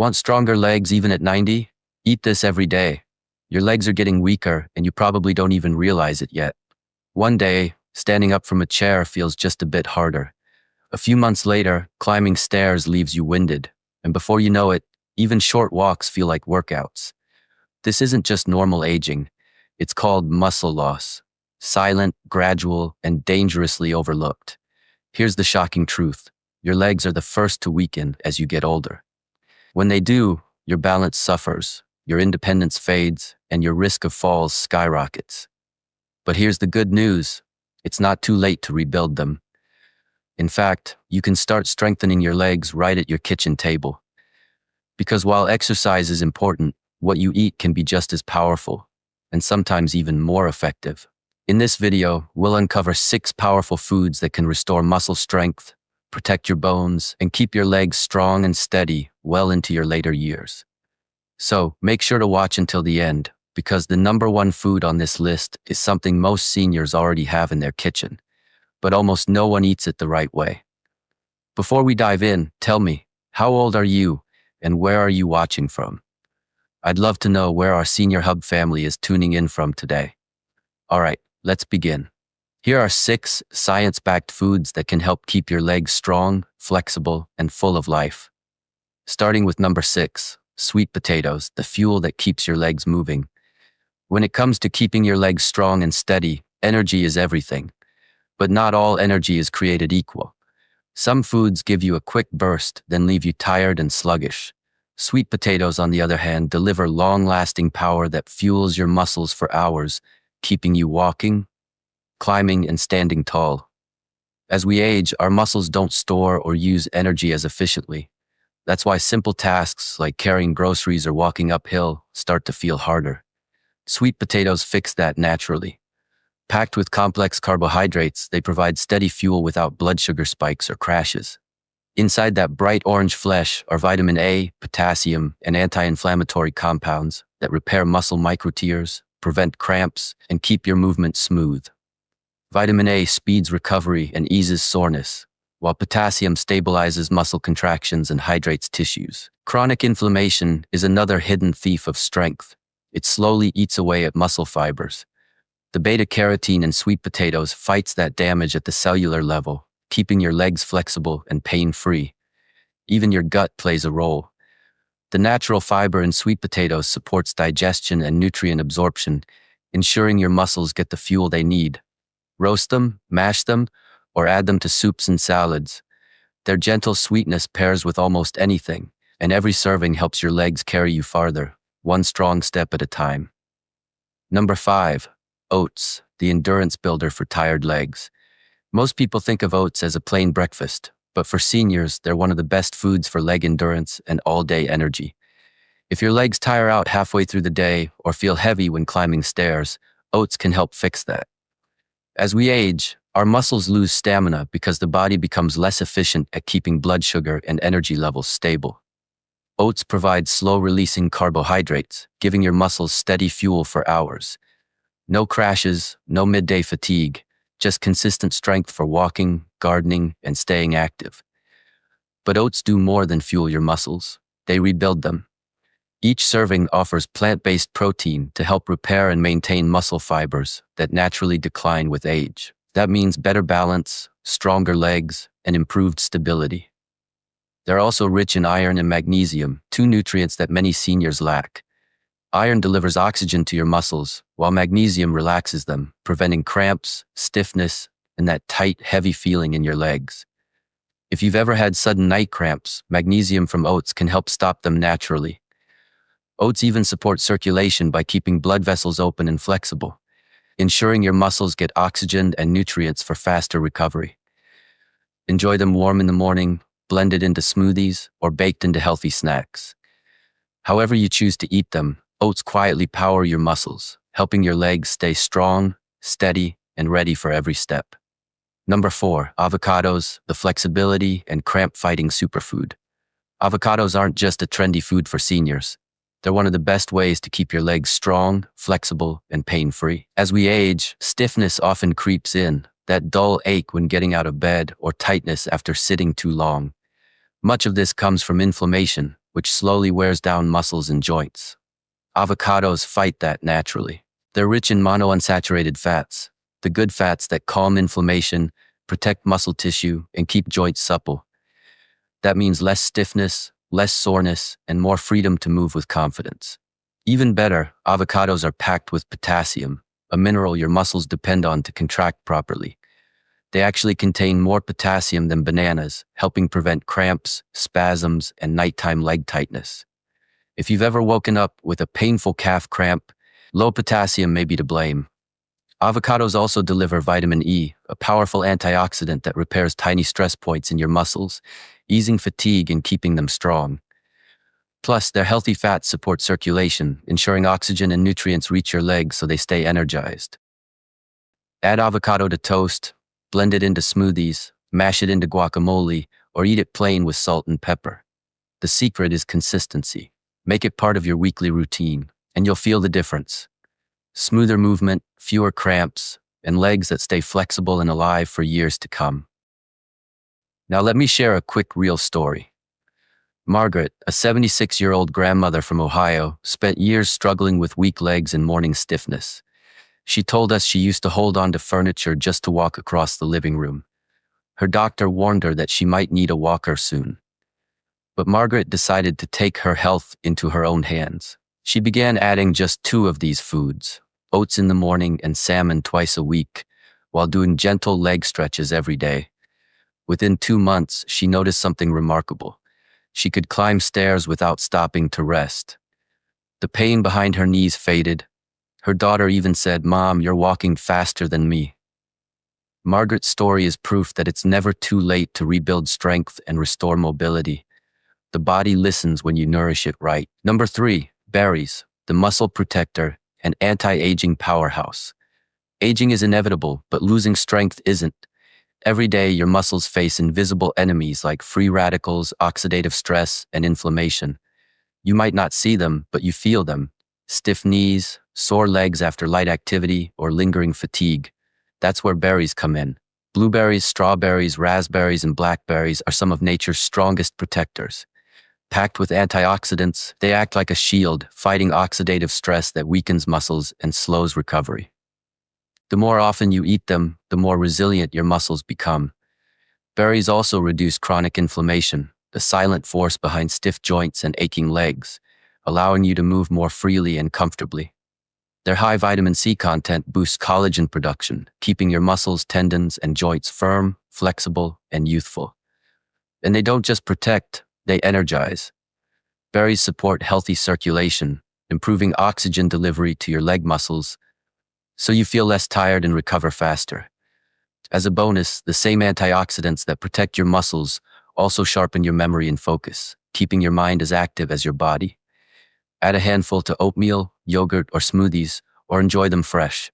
Want stronger legs even at 90? Eat this every day. Your legs are getting weaker and you probably don't even realize it yet. One day, standing up from a chair feels just a bit harder. A few months later, climbing stairs leaves you winded. And before you know it, even short walks feel like workouts. This isn't just normal aging. It's called muscle loss. Silent, gradual, and dangerously overlooked. Here's the shocking truth. Your legs are the first to weaken as you get older. When they do, your balance suffers, your independence fades, and your risk of falls skyrockets. But here's the good news. It's not too late to rebuild them. In fact, you can start strengthening your legs right at your kitchen table. Because while exercise is important, what you eat can be just as powerful, and sometimes even more effective. In this video, we'll uncover 6 powerful foods that can restore muscle strength, protect your bones, and keep your legs strong and steady well into your later years. So, make sure to watch until the end, because the number 1 food on this list is something most seniors already have in their kitchen, but almost no one eats it the right way. Before we dive in, tell me, how old are you, and where are you watching from? I'd love to know where our Senior Hub family is tuning in from today. All right, let's begin. Here are 6 science-backed foods that can help keep your legs strong, flexible, and full of life. Starting with number 6, sweet potatoes, the fuel that keeps your legs moving. When it comes to keeping your legs strong and steady, energy is everything. But not all energy is created equal. Some foods give you a quick burst, then leave you tired and sluggish. Sweet potatoes, on the other hand, deliver long-lasting power that fuels your muscles for hours, keeping you walking, climbing, and standing tall. As we age, our muscles don't store or use energy as efficiently. That's why simple tasks like carrying groceries or walking uphill start to feel harder. Sweet potatoes fix that naturally. Packed with complex carbohydrates, they provide steady fuel without blood sugar spikes or crashes. Inside that bright orange flesh are vitamin A, potassium, and anti-inflammatory compounds that repair muscle microtears, prevent cramps, and keep your movement smooth. Vitamin A speeds recovery and eases soreness, while potassium stabilizes muscle contractions and hydrates tissues. Chronic inflammation is another hidden thief of strength. It slowly eats away at muscle fibers. The beta-carotene in sweet potatoes fights that damage at the cellular level, keeping your legs flexible and pain-free. Even your gut plays a role. The natural fiber in sweet potatoes supports digestion and nutrient absorption, ensuring your muscles get the fuel they need. Roast them, mash them, or add them to soups and salads. Their gentle sweetness pairs with almost anything, and every serving helps your legs carry you farther, one strong step at a time. Number 5. Oats, the endurance builder for tired legs. Most people think of oats as a plain breakfast, but for seniors, they're one of the best foods for leg endurance and all-day energy. If your legs tire out halfway through the day or feel heavy when climbing stairs, oats can help fix that. As we age, our muscles lose stamina because the body becomes less efficient at keeping blood sugar and energy levels stable. Oats provide slow-releasing carbohydrates, giving your muscles steady fuel for hours. No crashes, no midday fatigue, just consistent strength for walking, gardening, and staying active. But oats do more than fuel your muscles. They rebuild them. Each serving offers plant-based protein to help repair and maintain muscle fibers that naturally decline with age. That means better balance, stronger legs, and improved stability. They're also rich in iron and magnesium, 2 nutrients that many seniors lack. Iron delivers oxygen to your muscles, while magnesium relaxes them, preventing cramps, stiffness, and that tight, heavy feeling in your legs. If you've ever had sudden night cramps, magnesium from oats can help stop them naturally. Oats even support circulation by keeping blood vessels open and flexible, ensuring your muscles get oxygen and nutrients for faster recovery. Enjoy them warm in the morning, blended into smoothies, or baked into healthy snacks. However you choose to eat them, oats quietly power your muscles, helping your legs stay strong, steady, and ready for every step. Number 4, avocados, the flexibility and cramp-fighting superfood. Avocados aren't just a trendy food for seniors. They're one of the best ways to keep your legs strong, flexible, and pain-free. As we age, stiffness often creeps in, that dull ache when getting out of bed or tightness after sitting too long. Much of this comes from inflammation, which slowly wears down muscles and joints. Avocados fight that naturally. They're rich in monounsaturated fats, the good fats that calm inflammation, protect muscle tissue, and keep joints supple. That means less stiffness, less soreness, and more freedom to move with confidence. Even better, avocados are packed with potassium, a mineral your muscles depend on to contract properly. They actually contain more potassium than bananas, helping prevent cramps, spasms, and nighttime leg tightness. If you've ever woken up with a painful calf cramp, low potassium may be to blame. Avocados also deliver vitamin E, a powerful antioxidant that repairs tiny stress points in your muscles, easing fatigue and keeping them strong. Plus, their healthy fats support circulation, ensuring oxygen and nutrients reach your legs so they stay energized. Add avocado to toast, blend it into smoothies, mash it into guacamole, or eat it plain with salt and pepper. The secret is consistency. Make it part of your weekly routine, and you'll feel the difference. Smoother movement, fewer cramps, and legs that stay flexible and alive for years to come. Now let me share a quick real story. Margaret, a 76-year-old grandmother from Ohio, spent years struggling with weak legs and morning stiffness. She told us she used to hold on to furniture just to walk across the living room. Her doctor warned her that she might need a walker soon. But Margaret decided to take her health into her own hands. She began adding just 2 of these foods, oats in the morning and salmon twice a week, while doing gentle leg stretches every day. Within 2 months, she noticed something remarkable. She could climb stairs without stopping to rest. The pain behind her knees faded. Her daughter even said, "Mom, you're walking faster than me." Margaret's story is proof that it's never too late to rebuild strength and restore mobility. The body listens when you nourish it right. Number 3, berries, the muscle protector and anti-aging powerhouse. Aging is inevitable, but losing strength isn't. Every day, your muscles face invisible enemies like free radicals, oxidative stress, and inflammation. You might not see them, but you feel them. Stiff knees, sore legs after light activity, or lingering fatigue. That's where berries come in. Blueberries, strawberries, raspberries, and blackberries are some of nature's strongest protectors. Packed with antioxidants, they act like a shield, fighting oxidative stress that weakens muscles and slows recovery. The more often you eat them, the more resilient your muscles become. Berries also reduce chronic inflammation, the silent force behind stiff joints and aching legs, allowing you to move more freely and comfortably. Their high vitamin C content boosts collagen production, keeping your muscles, tendons, and joints firm, flexible, and youthful. And they don't just protect, they energize. Berries support healthy circulation, improving oxygen delivery to your leg muscles, so you feel less tired and recover faster. As a bonus, the same antioxidants that protect your muscles also sharpen your memory and focus, keeping your mind as active as your body. Add a handful to oatmeal, yogurt, or smoothies, or enjoy them fresh.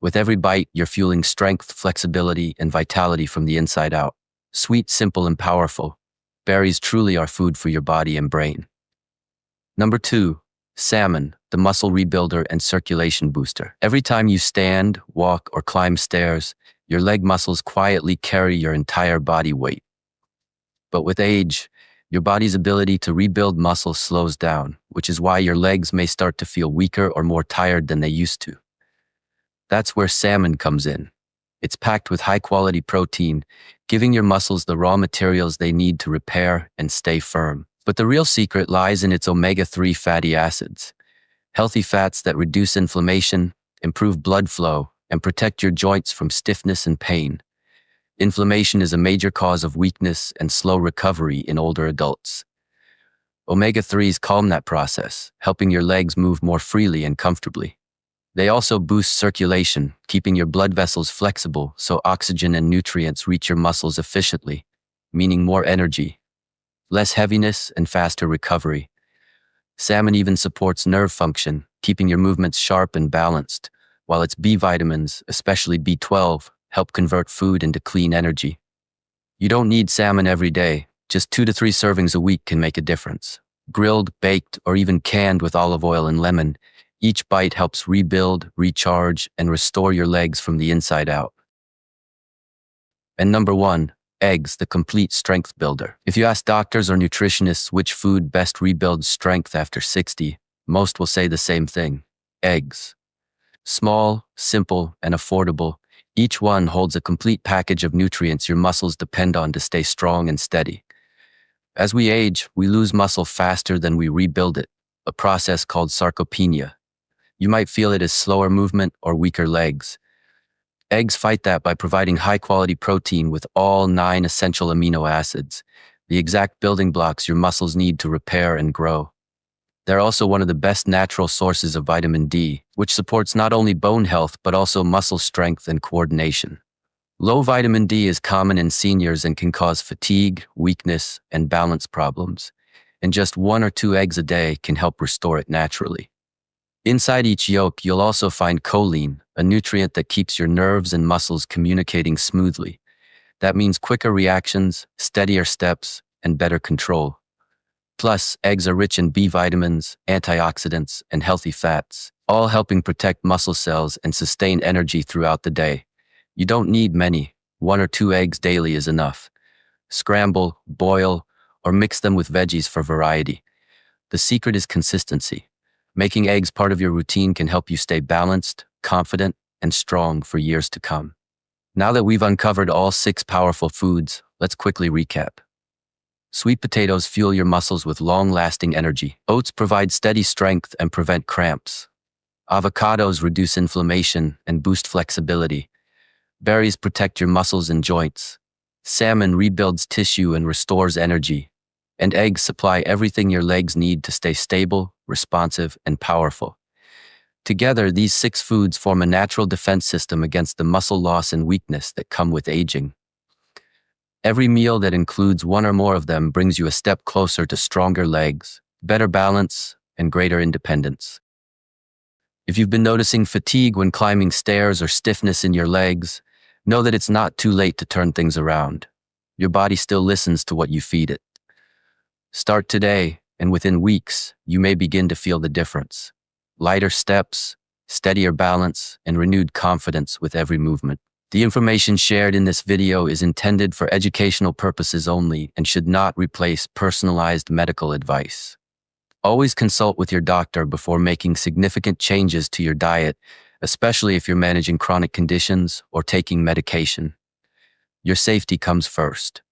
With every bite, you're fueling strength, flexibility, and vitality from the inside out. Sweet, simple, and powerful. Berries truly are food for your body and brain. Number 2, salmon, the muscle rebuilder and circulation booster. Every time you stand, walk, or climb stairs, your leg muscles quietly carry your entire body weight. But with age, your body's ability to rebuild muscle slows down, which is why your legs may start to feel weaker or more tired than they used to. That's where salmon comes in. It's packed with high-quality protein, giving your muscles the raw materials they need to repair and stay firm. But the real secret lies in its omega-3 fatty acids, healthy fats that reduce inflammation, improve blood flow, and protect your joints from stiffness and pain. Inflammation is a major cause of weakness and slow recovery in older adults. Omega-3s calm that process, helping your legs move more freely and comfortably. They also boost circulation, keeping your blood vessels flexible so oxygen and nutrients reach your muscles efficiently, meaning more energy, less heaviness, and faster recovery. Salmon even supports nerve function, keeping your movements sharp and balanced, while its B vitamins, especially B12, help convert food into clean energy. You don't need salmon every day. Just 2 to 3 servings a week can make a difference. Grilled, baked, or even canned with olive oil and lemon, each bite helps rebuild, recharge, and restore your legs from the inside out. And number 1, Eggs, the complete strength builder. If you ask doctors or nutritionists which food best rebuilds strength after 60, most will say the same thing: eggs. Small, simple, and affordable, each one holds a complete package of nutrients your muscles depend on to stay strong and steady. As we age, we lose muscle faster than we rebuild it, a process called sarcopenia. You might feel it as slower movement or weaker legs. Eggs fight that by providing high-quality protein with all 9 essential amino acids, the exact building blocks your muscles need to repair and grow. They're also one of the best natural sources of vitamin D, which supports not only bone health but also muscle strength and coordination. Low vitamin D is common in seniors and can cause fatigue, weakness, and balance problems, and just 1 or 2 eggs a day can help restore it naturally. Inside each yolk, you'll also find choline, a nutrient that keeps your nerves and muscles communicating smoothly. That means quicker reactions, steadier steps, and better control. Plus, eggs are rich in B vitamins, antioxidants, and healthy fats, all helping protect muscle cells and sustain energy throughout the day. You don't need many. 1 or 2 eggs daily is enough. Scramble, boil, or mix them with veggies for variety. The secret is consistency. Making eggs part of your routine can help you stay balanced, confident, and strong for years to come. Now that we've uncovered all 6 powerful foods, let's quickly recap. Sweet potatoes fuel your muscles with long-lasting energy. Oats provide steady strength and prevent cramps. Avocados reduce inflammation and boost flexibility. Berries protect your muscles and joints. Salmon rebuilds tissue and restores energy. And eggs supply everything your legs need to stay stable, responsive, and powerful. Together, these 6 foods form a natural defense system against the muscle loss and weakness that come with aging. Every meal that includes 1 or more of them brings you a step closer to stronger legs, better balance, and greater independence. If you've been noticing fatigue when climbing stairs or stiffness in your legs, know that it's not too late to turn things around. Your body still listens to what you feed it. Start today, and within weeks, you may begin to feel the difference. Lighter steps, steadier balance, and renewed confidence with every movement. The information shared in this video is intended for educational purposes only and should not replace personalized medical advice. Always consult with your doctor before making significant changes to your diet, especially if you're managing chronic conditions or taking medication. Your safety comes first.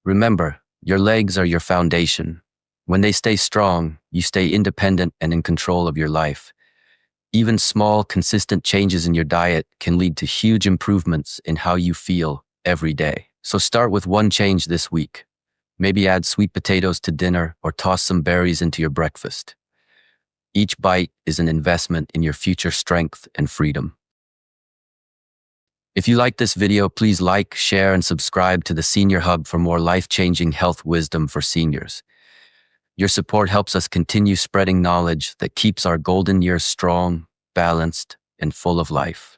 Remember, your legs are your foundation. When they stay strong, you stay independent and in control of your life. Even small, consistent changes in your diet can lead to huge improvements in how you feel every day. So start with 1 change this week. Maybe add sweet potatoes to dinner or toss some berries into your breakfast. Each bite is an investment in your future strength and freedom. If you like this video, please like, share, and subscribe to the Senior Hub for more life-changing health wisdom for seniors. Your support helps us continue spreading knowledge that keeps our golden years strong, balanced, and full of life.